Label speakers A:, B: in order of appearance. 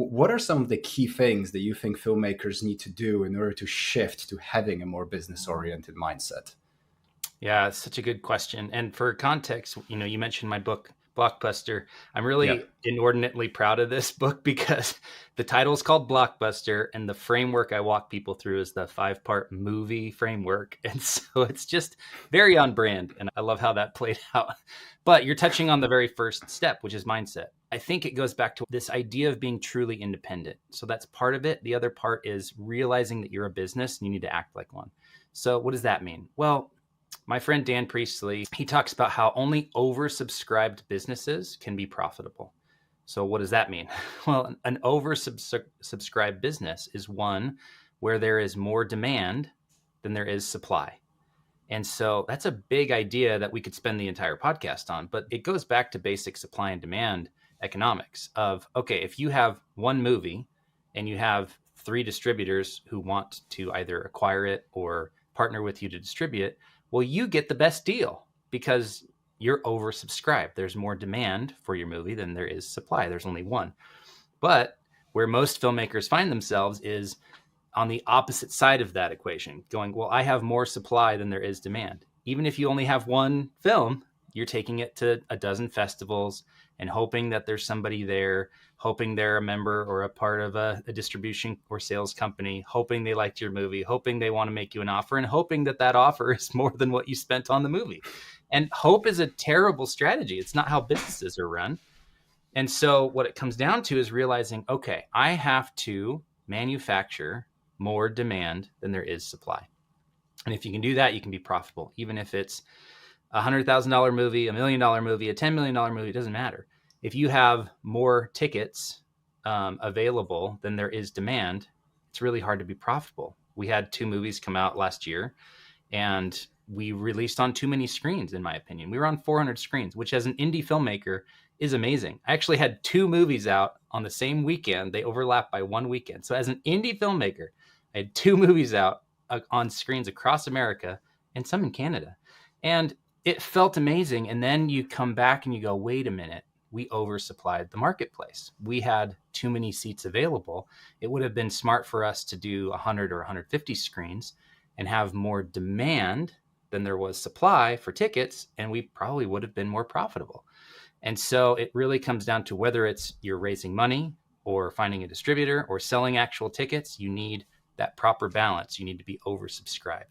A: What are some of the key things that you think filmmakers need to do in order to shift to having a more business-oriented mindset?
B: Yeah, it's such a good question. And for context, you mentioned my book, Blockbuster. I'm
A: Yeah.
B: really inordinately proud of this book because the title is called Blockbuster, and the framework I walk people through is the 5-part movie framework. And so it's just very on brand. And I love how that played out. But you're touching on the very first step, which is mindset. I think it goes back to this idea of being truly independent. So that's part of it. The other part is realizing that you're a business and you need to act like one. So what does that mean? Well, my friend Dan Priestley, he talks about how only oversubscribed businesses can be profitable. So what does that mean? Well, an oversubscribed business is one where there is more demand than there is supply. And so that's a big idea that we could spend the entire podcast on, but it goes back to basic supply and demand economics of, okay, if you have one movie and you have 3 distributors who want to either acquire it or partner with you to distribute it, well, you get the best deal because you're oversubscribed. There's more demand for your movie than there is supply. There's only one. But where most filmmakers find themselves is on the opposite side of that equation, going, well, I have more supply than there is demand. Even if you only have one film, you're taking it to a dozen festivals and hoping that there's somebody there, hoping they're a member or a part of a distribution or sales company, hoping they liked your movie, hoping they want to make you an offer, and hoping that that offer is more than what you spent on the movie. And hope is a terrible strategy. It's not how businesses are run. And so what it comes down to is realizing, okay, I have to manufacture more demand than there is supply. And if you can do that, you can be profitable, even if it's $100,000 movie, $1 million movie, a $10 million movie, it doesn't matter. If you have more tickets available than there is demand, it's really hard to be profitable. We had 2 movies come out last year and we released on too many screens, in my opinion. We were on 400 screens, which as an indie filmmaker is amazing. I actually had 2 movies out on the same weekend. They overlapped by 1 weekend. So as an indie filmmaker, I had 2 movies out on screens across America and some in Canada. And it felt amazing. And then you come back and you go, wait a minute, we oversupplied the marketplace. We had too many seats available. It would have been smart for us to do 100 or 150 screens and have more demand than there was supply for tickets, and we probably would have been more profitable. And so it really comes down to whether it's you're raising money or finding a distributor or selling actual tickets, you need that proper balance. You need to be oversubscribed.